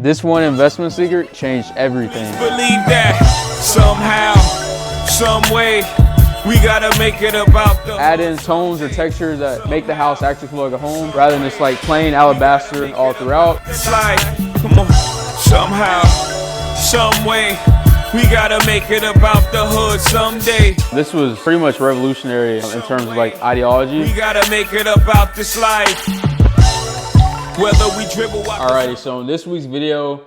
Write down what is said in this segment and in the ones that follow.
This one investment secret changed everything. Believe that somehow, some way, we gotta make it about the Add in tones or textures that make the house actually feel like a home rather than just like plain alabaster all throughout. It's like, come on, somehow, some way, we gotta make it about the hood someday. This was pretty much revolutionary in terms of like ideology. We gotta make it about this life. Whether we dribble. Alrighty, so in this week's video,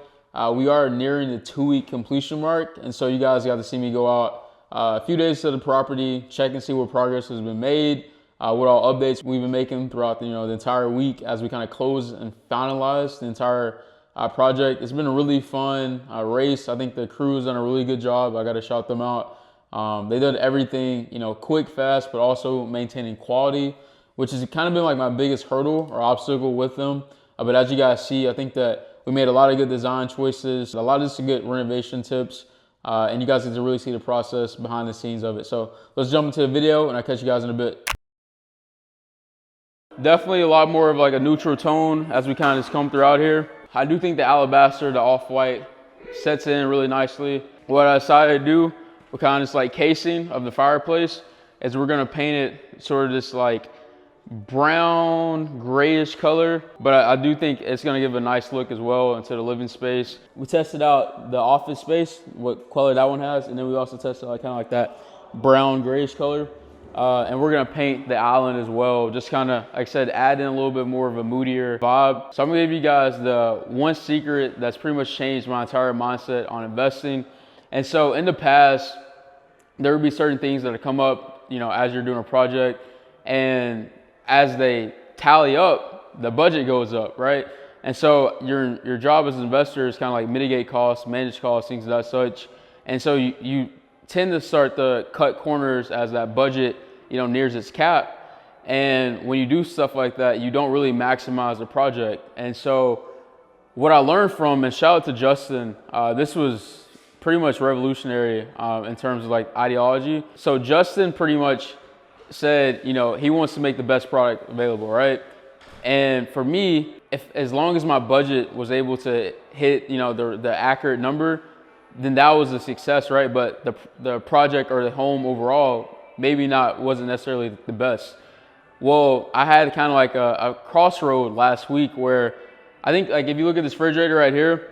we are nearing the 2-week completion mark, and so you guys got to see me go out a few days to the property, check and see what progress has been made, what all updates we've been making throughout the entire week as we kind of close and finalize the entire project. It's been a really fun race. I think the crew has done a really good job. I got to shout them out. They did everything, quick, fast, but also maintaining quality, which has kind of been like my biggest hurdle or obstacle with them. But as you guys see, I think that we made a lot of good design choices, a lot of just good renovation tips, and you guys get to really see the process behind the scenes of it. So let's jump into the video and I'll catch you guys in a bit. Definitely a lot more of like a neutral tone as we kind of just come throughout here. I do think the alabaster, the off-white, sets in really nicely. What I decided to do with kind of just like casing of the fireplace is we're gonna paint it sort of this like brown grayish color, but I do think it's going to give a nice look as well into the living space. We tested out the office space, what color that one has, and then we also tested kind of like that brown grayish color, and we're going to paint the island as well, just kind of, like I said, add in a little bit more of a moodier vibe. So I'm going to give you guys the one secret that's pretty much changed my entire mindset on investing. And so in the past, there would be certain things that would come up, as you're doing a project, and as they tally up, the budget goes up, right? And so your job as an investor is kind of like mitigate costs, manage costs, things of that such. And so you tend to start to cut corners as that budget, nears its cap. And when you do stuff like that, you don't really maximize the project. And so what I learned from, and shout out to Justin, this was pretty much revolutionary in terms of like ideology. So Justin pretty much said, he wants to make the best product available, right? And for me, as long as my budget was able to hit, the accurate number, then that was a success, right? But the project or the home overall, maybe wasn't necessarily the best. Well, I had kind of like a crossroad last week where I think like if you look at this refrigerator right here,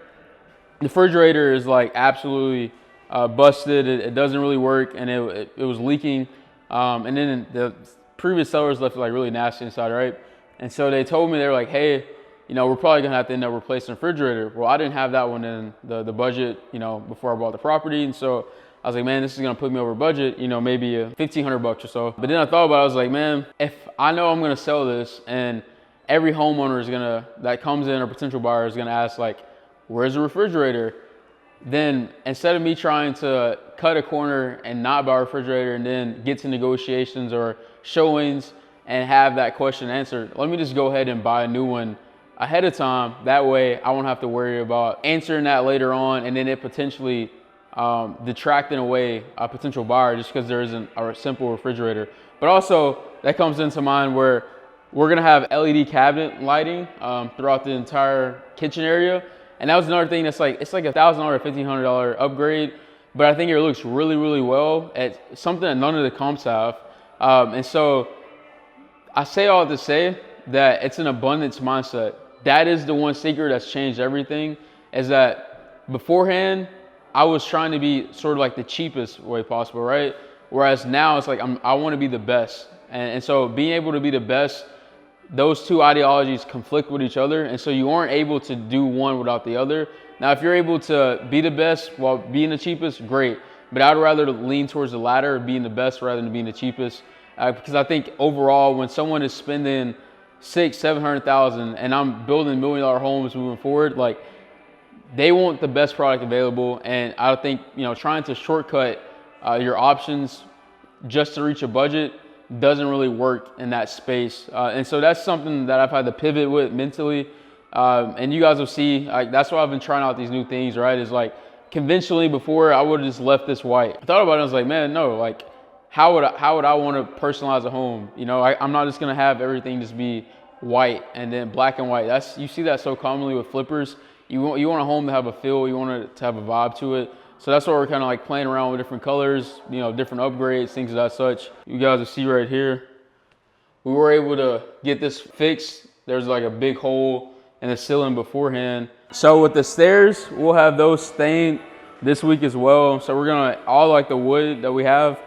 the refrigerator is like absolutely busted. It doesn't really work, and it was leaking. And then the previous sellers left it like really nasty inside, right? And so they told me, they were like, hey, we're probably gonna have to end up replacing the refrigerator. Well, I didn't have that one in the budget, before I bought the property. And so I was like, man, this is gonna put me over budget, maybe $1,500 or so. But then I thought about it, I was like, man, if I know I'm gonna sell this and every homeowner that comes in or potential buyer is gonna ask like, where's the refrigerator? Then instead of me trying to cut a corner and not buy a refrigerator and then get to negotiations or showings and have that question answered, let me just go ahead and buy a new one ahead of time. That way I won't have to worry about answering that later on and then it potentially detracting away a potential buyer just because there isn't a simple refrigerator. But also that comes into mind where we're gonna have LED cabinet lighting throughout the entire kitchen area. And that was another thing it's like $1,000 or $1,500 upgrade, but I think it looks really, really well at something that none of the comps have. And so I say all to say that it's an abundance mindset. That is the one secret that's changed everything, is that beforehand, I was trying to be sort of like the cheapest way possible, right? Whereas now it's like, I want to be the best. And so being able to be the best, those two ideologies conflict with each other, and so you aren't able to do one without the other. Now, if you're able to be the best while being the cheapest, great. But I'd rather lean towards the latter, being the best rather than being the cheapest, because I think overall, when someone is spending $600,000-$700,000, and I'm building $1 million homes moving forward, like they want the best product available. And I think trying to shortcut your options just to reach a budget doesn't really work in that space. And so that's something that I've had to pivot with mentally. And you guys will see, that's why I've been trying out these new things, right? Is like conventionally before I would have just left this white. I thought about it, I was like, man, no, like how would I want to personalize a home? I'm not just gonna have everything just be white and then black and white. You see that so commonly with flippers. you want a home to have a feel, you want it to have a vibe to it. So that's why we're kind of like playing around with different colors, you know, different upgrades, things of that such. You guys will see right here, we were able to get this fixed. There's like a big hole in the ceiling beforehand. So with the stairs, we'll have those stained this week as well. So we're gonna, all like the wood that we have,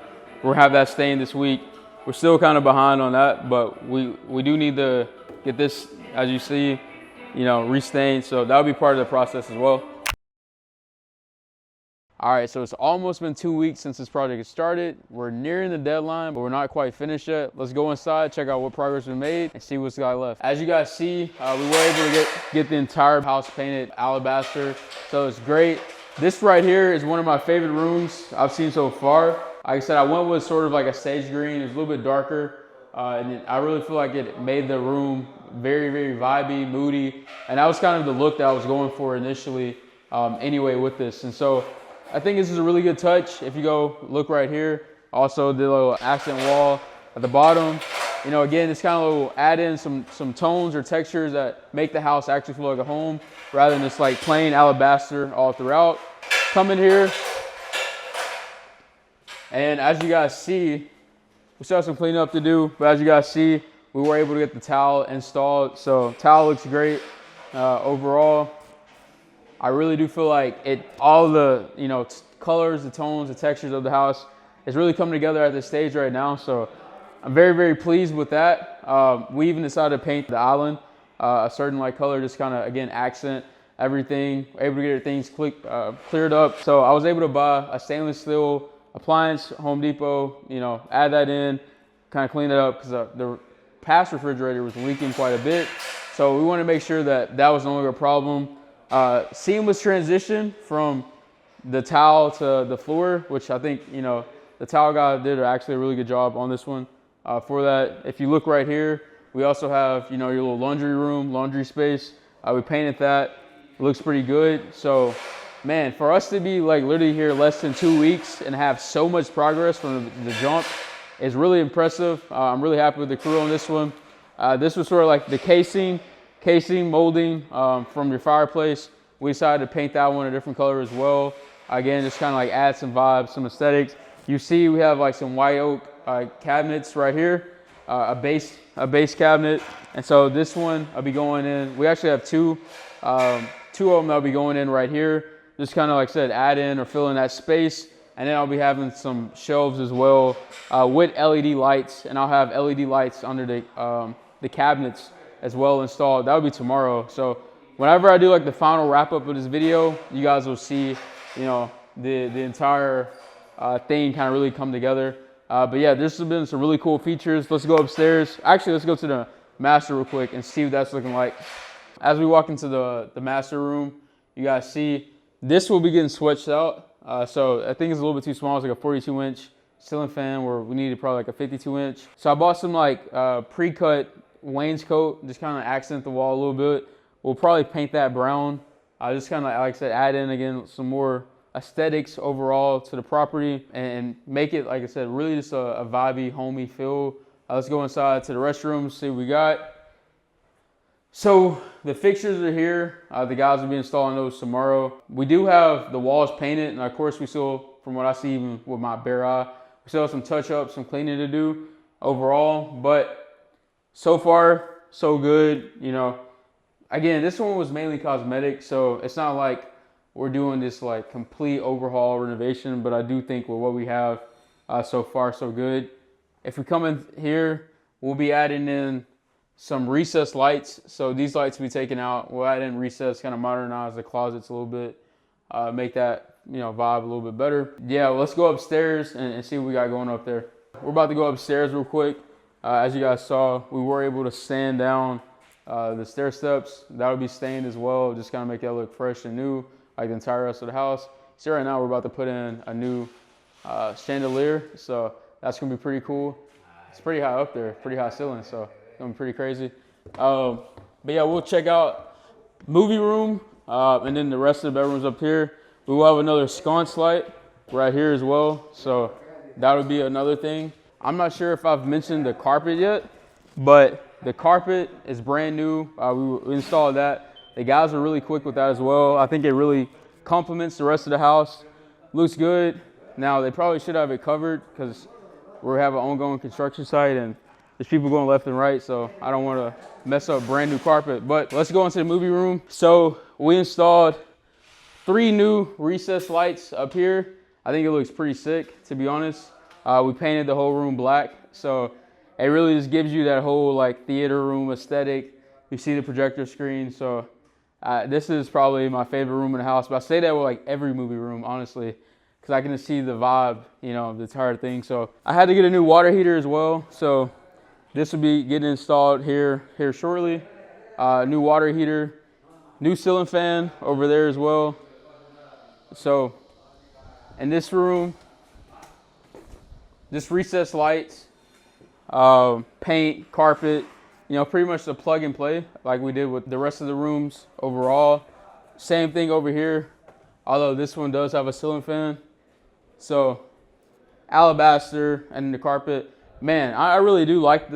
we'll have that stained this week. We're still kind of behind on that, but we do need to get this, as you see, you know, restained. So that'll be part of the process as well. All right, so it's almost been 2 weeks since this project has started. We're nearing the deadline, but we're not quite finished yet. Let's go inside, check out what progress we made, and see what's got left. As you guys see, we were able to get the entire house painted alabaster, so it's great. This right here is one of my favorite rooms I've seen so far. Like I said, I went with sort of like a sage green. It's a little bit darker, and I really feel like it made the room very, very vibey, moody, and that was kind of the look that I was going for initially anyway with this. And so I think this is a really good touch. If you go look right here, also the little accent wall at the bottom. You know, again, it's kind of will add in some tones or textures that make the house actually feel like a home rather than just like plain alabaster all throughout. Come in here, and as you guys see, we still have some cleanup to do, but as you guys see, we were able to get the towel installed. So towel looks great overall. I really do feel like all the, you know, colors, the tones, the textures of the house is really coming together at this stage right now. So I'm very, very pleased with that. We even decided to paint the island a certain like color, just kind of, again, accent everything, able to get things cleared up. So I was able to buy a stainless steel appliance, Home Depot, you know, add that in, kind of clean it up because the past refrigerator was leaking quite a bit. So we want to make sure that that was no longer a problem. Seamless transition from the towel to the floor, which I think, you know, the towel guy did actually a really good job on this one. For that, if you look right here, we also have, you know, your little laundry room, laundry space. We painted that. It looks pretty good. So, man, for us to be like literally here less than 2 weeks and have so much progress from the jump is really impressive. I'm really happy with the crew on this one. This was sort of like the casing molding from your fireplace. We decided to paint that one a different color as well. Again, just kind of like add some vibes, some aesthetics. You see we have like some white oak cabinets right here, a base cabinet. And so this one I'll be going in. We actually have two of them that'll be going in right here. Just kind of like I said, add in or fill in that space. And then I'll be having some shelves as well with LED lights, and I'll have LED lights under the cabinets as well installed. That would be tomorrow. So whenever I do like the final wrap up of this video, you guys will see, you know, the entire thing kind of really come together. But yeah, this has been some really cool features. Let's go upstairs. Actually, let's go to the master real quick and see what that's looking like. As we walk into the master room, you guys see this will be getting switched out. So I think it's a little bit too small. It's like a 42-inch ceiling fan where we needed probably like a 52-inch. So I bought some like pre-cut wainscot, just kind of accent the wall a little bit. We'll probably paint that brown. Just kind of, like I said, add in again some more aesthetics overall to the property and make it, like I said, really just a vibey, homey feel. Let's go inside to the restroom, see what we got. So the fixtures are here. The guys will be installing those tomorrow. We do have the walls painted, and of course we still, from what I see even with my bare eye, we still have some touch-ups, some cleaning to do overall, but so far, so good. You know, again, this one was mainly cosmetic, so it's not like we're doing this like complete overhaul renovation, but I do think with what we have so far, so good. If we come in here, we'll be adding in some recessed lights. So these lights will be taken out. We'll add in recess, kind of modernize the closets a little bit, make that, you know, vibe a little bit better. Yeah, well, let's go upstairs and see what we got going up there. We're about to go upstairs real quick. As you guys saw, we were able to sand down the stair steps. That'll be stained as well, just kind of make that look fresh and new, like the entire rest of the house. See, right now we're about to put in a new chandelier, so that's gonna be pretty cool. It's pretty high up there, pretty high ceiling, so it's gonna be pretty crazy. But yeah, we'll check out movie room, and then the rest of the bedrooms up here. We will have another sconce light right here as well, so that would be another thing. I'm not sure if I've mentioned the carpet yet, but the carpet is brand new. We installed that The guys are really quick with that as well. I think it really complements the rest of the house. Looks good. Now, they probably should have it covered because we have an ongoing construction site and there's people going left and right, so I don't want to mess up brand new carpet. But let's go into the movie room. So we installed 3 new recessed lights up here. I think it looks pretty sick, to be honest. We painted the whole room black, so it really just gives you that whole like theater room aesthetic. You see the projector screen, so this is probably my favorite room in the house. But I say that with like every movie room, honestly, because I can just see the vibe, you know, of the entire thing. So I had to get a new water heater as well. So this will be getting installed here shortly. New water heater, new ceiling fan over there as well. So in this room, just recessed lights, paint, carpet, you know, pretty much the plug and play like we did with the rest of the rooms overall. Same thing over here, although this one does have a ceiling fan. So alabaster and the carpet. Man, I really do like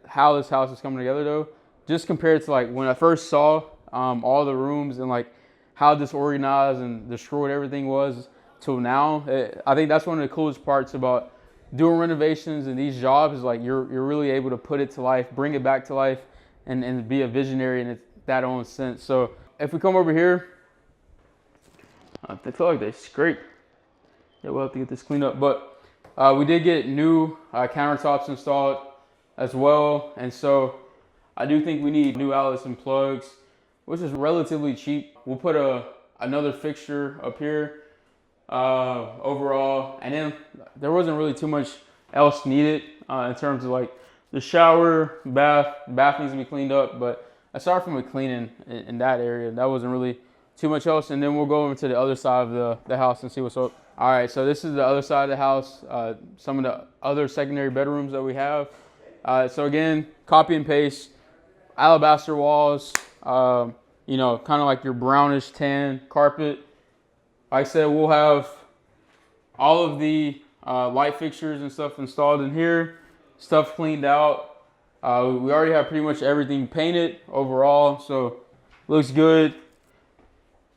how this house is coming together though. Just compared to like when I first saw all the rooms and like how disorganized and destroyed everything was till now. I think that's one of the coolest parts about doing renovations and these jobs is like you're really able to put it to life, bring it back to life, and be a visionary in that own sense. So if we come over here, they feel like they scrape. Yeah, we'll have to get this cleaned up. But we did get new countertops installed as well. And so I do think we need new outlets and plugs, which is relatively cheap. We'll put another fixture up here overall. And then there wasn't really too much else needed in terms of like the shower, bath needs to be cleaned up. But aside from the cleaning in that area, that wasn't really too much else. And then we'll go over to the other side of the house and see what's up. All right, so this is the other side of the house, some of the other secondary bedrooms that we have. So again, copy and paste, alabaster walls, you know, kind of like your brownish tan carpet. Like I said, we'll have all of the light fixtures and stuff installed in here, stuff cleaned out. We already have pretty much everything painted overall, so looks good.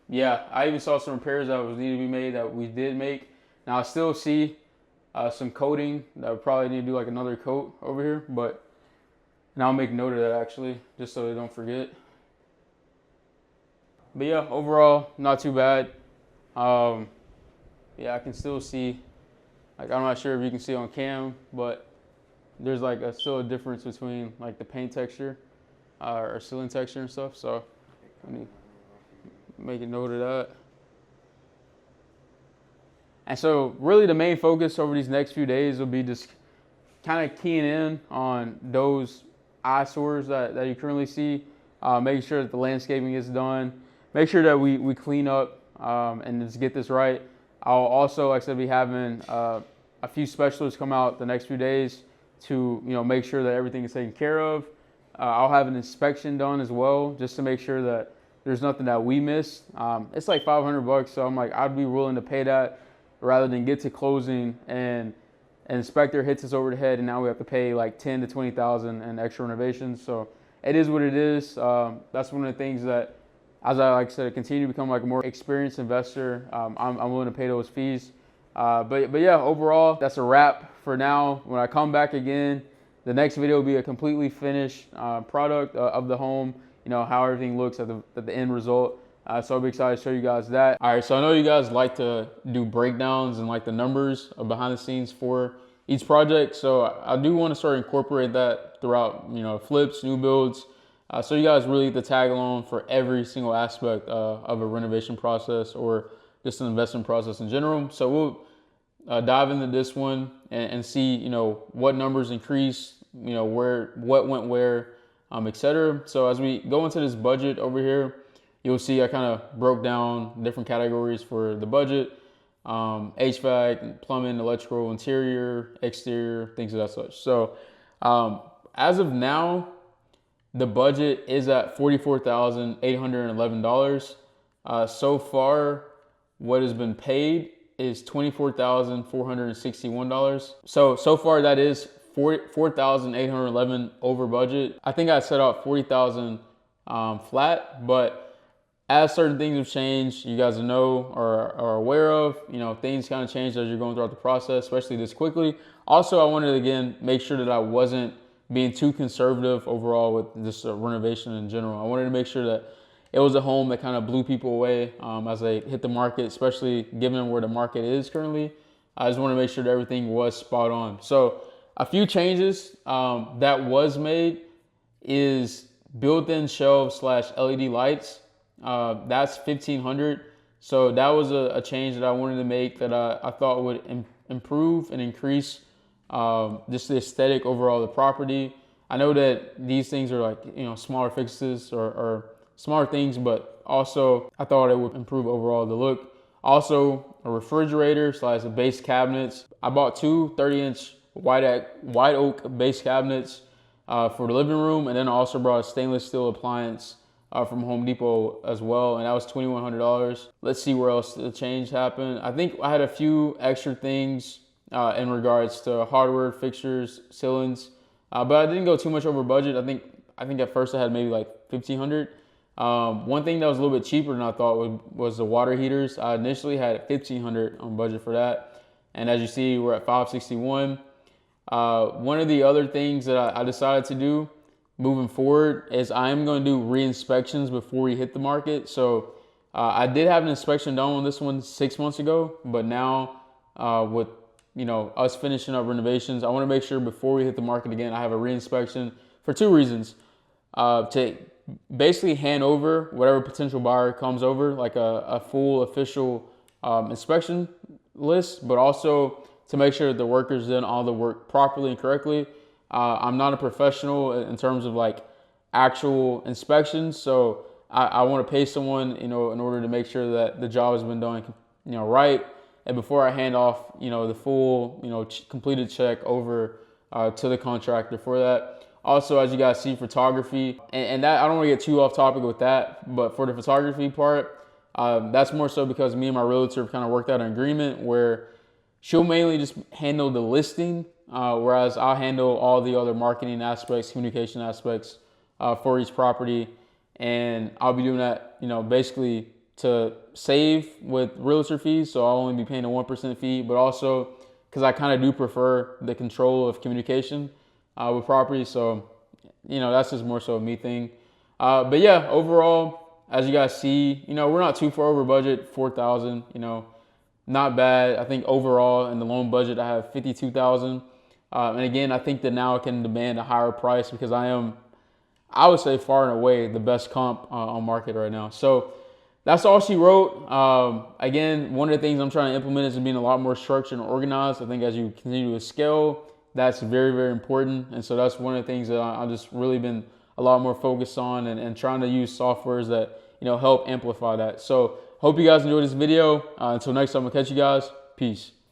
Yeah, I even saw some repairs that was needed to be made that we did make. Now I still see some coating that would probably need to do like another coat over here, but and I'll make note of that actually, just so they don't forget. But yeah, overall, not too bad. Yeah, I can still see, like I'm not sure if you can see on cam, but there's like still a difference between like the paint texture or ceiling texture and stuff. So let me make a note of that. And so really the main focus over these next few days will be just kind of keying in on those eyesores that you currently see, making sure that the landscaping is done, make sure that we clean up and just get this right. I'll also, like I said, be having a few specialists come out the next few days to make sure that everything is taken care of. I'll have an inspection done as well, just to make sure that there's nothing that we missed. It's like $500, so I'm like, I'd be willing to pay that rather than get to closing and an inspector hits us over the head and now we have to pay like $10,000 to $20,000 in extra renovations. So it is what it is. That's one of the things that, as I like I said, continue to become like a more experienced investor, I'm willing to pay those fees. But yeah, overall, that's a wrap for now. When I come back again, the next video will be a completely finished product of the home. How everything looks at the end result. So I'll be excited to show you guys that. All right, so I know you guys like to do breakdowns and like the numbers behind the scenes for each project. So I do want to start incorporate that throughout, flips, new builds. So you guys really get to tag along for every single aspect of a renovation process or just an investment process in general. So we'll dive into this one and see, what numbers increased, what went where, etc. So as we go into this budget over here, you'll see I kind of broke down different categories for the budget, HVAC, plumbing, electrical, interior, exterior, things of that such. So as of now, the budget is at $44,811. So far, what has been paid is $24,461. So far that is $4,811 over budget. I think I set out $40,000 flat, but as certain things have changed, you guys know or are aware of, things kind of changed as you're going throughout the process, especially this quickly. Also, I wanted to, again, make sure that I wasn't being too conservative overall with this renovation in general. I wanted to make sure that it was a home that kind of blew people away as they hit the market, especially given where the market is currently. I just want to make sure that everything was spot on. So a few changes that was made is built-in shelves / LED lights. That's $1,500. So that was a change that I wanted to make that I thought would improve and increase just the aesthetic overall of the property. I know that these things are like, smaller fixes or smaller things, but also I thought it would improve overall the look. Also, a refrigerator / a base cabinets. I bought two 30-inch white oak base cabinets for the living room, and then I also brought a stainless steel appliance from Home Depot as well, and that was $2,100. Let's see where else the change happened. I think I had a few extra things in regards to hardware, fixtures, ceilings, but I didn't go too much over budget. I think at first I had maybe like $1,500. One thing that was a little bit cheaper than I thought was the water heaters. I initially had $1,500 on budget for that, and as you see, we're at $561. One of the other things that I decided to do moving forward is I am going to do re-inspections before we hit the market. So I did have an inspection done on this one 6 months ago, but now with us finishing up renovations, I want to make sure before we hit the market again, I have a re-inspection for two reasons. To basically hand over whatever potential buyer comes over, like a full official inspection list, but also to make sure that the workers did all the work properly and correctly. I'm not a professional in terms of like actual inspections, so I want to pay someone, in order to make sure that the job has been done, right. And before I hand off, the full, completed check over to the contractor for that. Also, as you guys see, photography, and that I don't want to get too off topic with that, but for the photography part, that's more so because me and my realtor have kind of worked out an agreement where she'll mainly just handle the listing, whereas I'll handle all the other marketing aspects, communication aspects for each property. And I'll be doing that, basically to save with realtor fees. So I'll only be paying a 1% fee, but also because I kind of do prefer the control of communication with properties. So, that's just more so a me thing. But yeah, overall, as you guys see, we're not too far over budget, $4,000, not bad. I think overall in the loan budget, I have $52,000. And again, I think that now I can demand a higher price because I would say far and away the best comp on market right now. So that's all she wrote. Again, one of the things I'm trying to implement is being a lot more structured and organized. I think as you continue to scale, that's very, very important. And so that's one of the things that I've just really been a lot more focused on and trying to use softwares that, help amplify that. So hope you guys enjoyed this video. Until next time, I'll catch you guys. Peace.